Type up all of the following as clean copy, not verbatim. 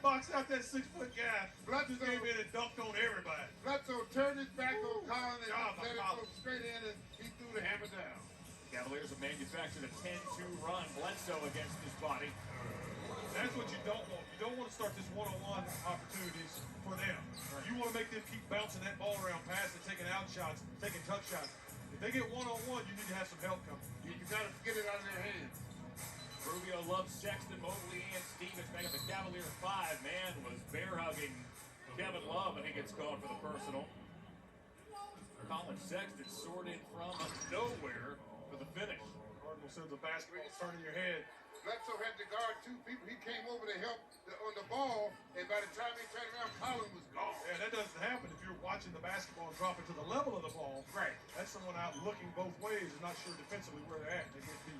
boxed out that 6-foot guy. Just came in and dunked on everybody. Bledsoe turned his back on Collin and let it go Collin. straight in, and he threw the hammer down. Cavaliers have manufactured a 10-2 run. Bledsoe against his body. That's what you don't want. You don't want to start this one-on-one opportunities for them. Right. You want to make them keep bouncing that ball around, passing, taking out shots, taking tough shots. If they get one-on-one, you need to have some help coming. You got to get it out of their hands. Rubio loves Sexton, Mobley, and Stevens. Back at the Cavaliers 5. Man was bear-hugging Kevin Love, and he gets called for the personal. Colin Sexton soared in from nowhere for the finish. Cardinal sends a basketball turning your head. Bledsoe had to guard 2 people. He came over to help on the ball, and by the time he turned around, Collin was gone. Yeah, that doesn't happen if you're watching the basketball and dropping to the level of the ball. Right. That's someone out looking both ways and not sure defensively where they're at. They get beat.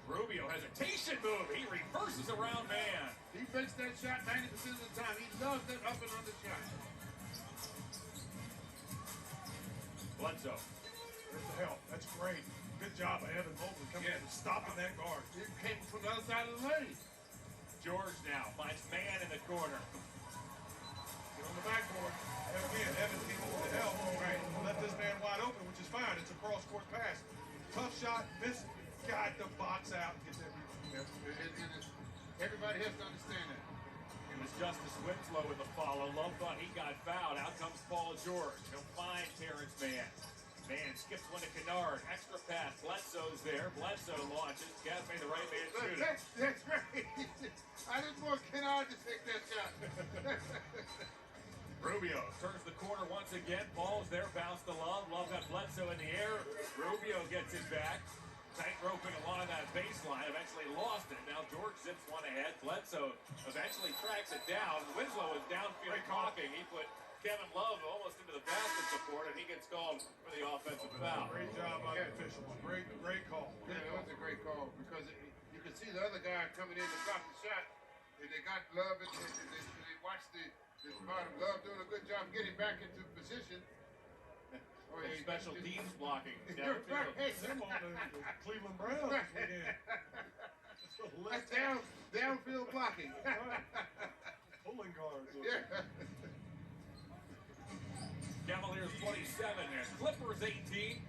Rubio hesitation move. He reverses around man. He makes that shot 90% of the time. He loves that up and under shot. Bledsoe. There's the help. That's great. Good job by Evan Mobley coming in and stopping that guard. He came from the other side of the lane. George now finds man in the corner. Get on the backboard. And again, Evan came over to help. Right. Left this man wide open, which is fine. It's a cross-court pass. Tough shot. This got the box out and get that rebound. Everybody has to understand that. It was Justice Winslow in the follow. Love thought he got fouled. Out comes Paul George. He'll find Terrence Mann. Man skips one to Kennard. Extra pass. Bledsoe's there. Bledsoe launches. Gaff made the right man shoot it. That's right. I didn't want Kennard to take that shot. Rubio turns the corner once again. Paul's there. Bounce to Love. Love got Bledsoe in the air. Rubio gets it back. Tight roping along that baseline. Eventually lost it. Now George zips one ahead. Bledsoe eventually tracks it down. Winslow was downfield talking. He put Kevin Love almost into the basket support, and he gets called for the offensive foul. Great job by the officials. Great call. Yeah, that was a great call because you can see the other guy coming in to stop the shot, and they got Love, and they watched the bottom. Love doing a good job getting back into position. Oh, yeah, special teams blocking downfield. Them on the Cleveland Browns again. That's downfield blocking. Pulling guards. Yeah. Cavaliers 27 and Clippers 18.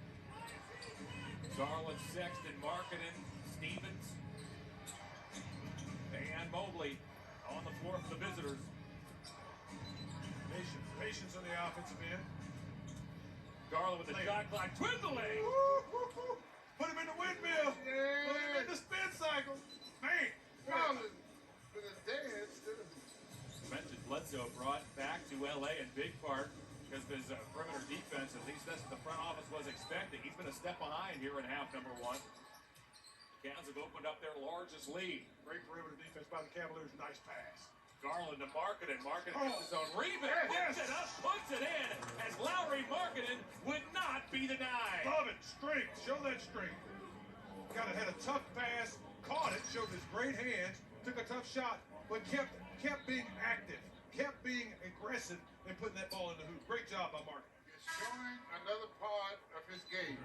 Garland, Sexton, Markkanen, Stevens, and Mobley on the floor for the visitors. Patience on the offensive end. Garland with the shot clock dwindling. Put him in the windmill. Yeah. Put him in the spin cycle. Man. Garland with a dance. Mentioned Bledsoe brought back to LA in big part because of his perimeter defense. At least that's what the front office was expecting. He's been a step behind here in half number 1. The Cavs have opened up their largest lead. Great perimeter defense by the Cavaliers. Nice pass. Garland to Markkanen. Markkanen gets his own rebound. Puts it up, puts it in, as Lauri Markkanen would not be denied. Love it. Strength. Show that strength. Had a tough pass. Caught it. Showed his great hands. Took a tough shot, but kept being active. Kept being aggressive and putting that ball in the hoop. Great job by Mark. He's showing another part of his game.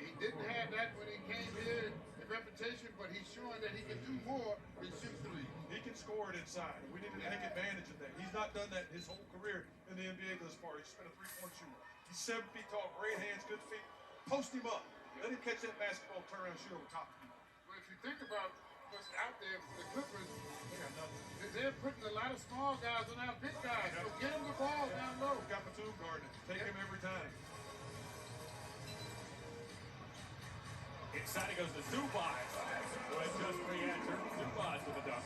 He didn't have that when he came here, the reputation, but he's showing that he can do more than shoot threes. He can score it inside. We need to take advantage of that. He's not done that his whole career in the NBA thus far. He's been a three-point shooter. He's 7 feet tall, great hands, good feet. Post him up. Let him catch that basketball, turn around, shoot over top of you. Well, if you think about what's out there for the Clippers, They got nothing. they're putting a lot of small guys on our big guys. So get him the ball down low. Got Batum guarding. Take him every time. Inside it goes to Zubac. With just 3 answers. Zubac with a dunk.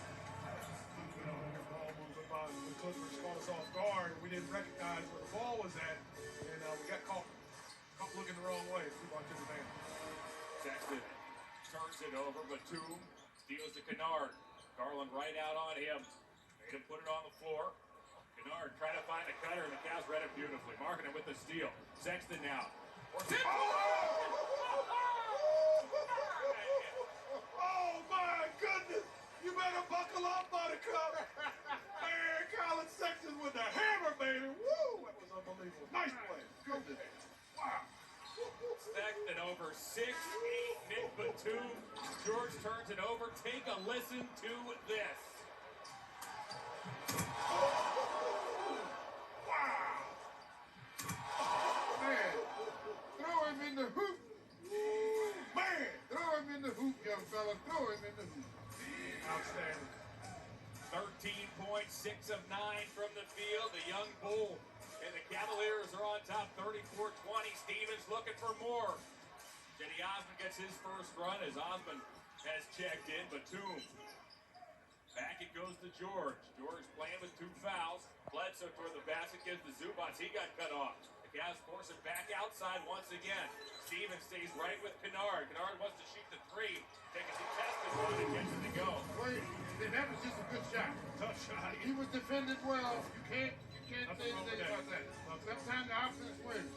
Ball moves up on the Clippers, caught us off guard, and we didn't recognize where the ball was at, and we got caught looking the wrong way. Zubac took advantage. Sexton turns it over. Batum steals to Kennard. Garland right out on him. Made him put it on the floor. Kennard trying to find the cutter, and the Cavs read it beautifully. Markkanen with the steal. Sexton now. Oh my goodness! You better buckle up, Buttercup! Man, Colin Sexton with the hammer, baby! Woo! That was unbelievable. Nice play. Goodness. Wow. Sexton over 6'8", Nick Batum. George turns it over. Take a listen to this. points, 6 of 9 from the field. The young bull and the Cavaliers are on top 34-20. Stevens looking for more. Jenny Osmond gets his first run as Osmond has checked in. Batum. Back it goes to George. George playing with 2 fouls. Bledsoe toward the basket, gives to Zubats. He got cut off. The Cavs force it back outside once again. Stevens stays right with Kennard. Kennard wants to shoot the 3. Take a contested one and gets it to go. Wait, that was just a good shot. Tough shot. He was defended well. You can't say anything about that. Sometimes the offense wins.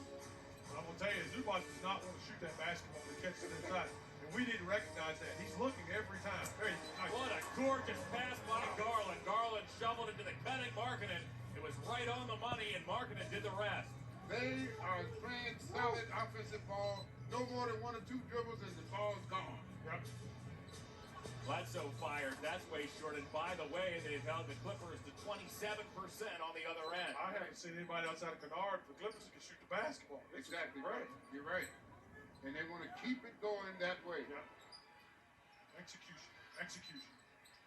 I'm going to tell you, Zubats does not want to shoot that basketball when he catches it inside. And we need to recognize that. He's looking every time. There you go. What a gorgeous pass by Garland. Garland shoveled into the cutting Markkanen. It was right on the money, and Markkanen did the rest. They are playing solid offensive ball. No more than 1 or 2 dribbles and the ball's gone. Yep. Bledsoe fired. That's way short. And by the way, they've held the Clippers to 27% on the other end. I haven't seen anybody outside of Kennard for Clippers who can shoot the basketball. Exactly right. You're right. And they want to keep it going that way. Yep. Execution.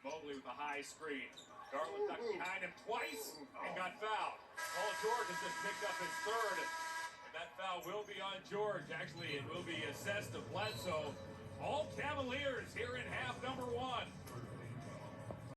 Mobley with a high screen. Garland ducked behind him twice and got fouled. Paul George has just picked up his 3rd. And that foul will be on George. Actually, it will be assessed to Bledsoe. All Cavaliers here in half number 1.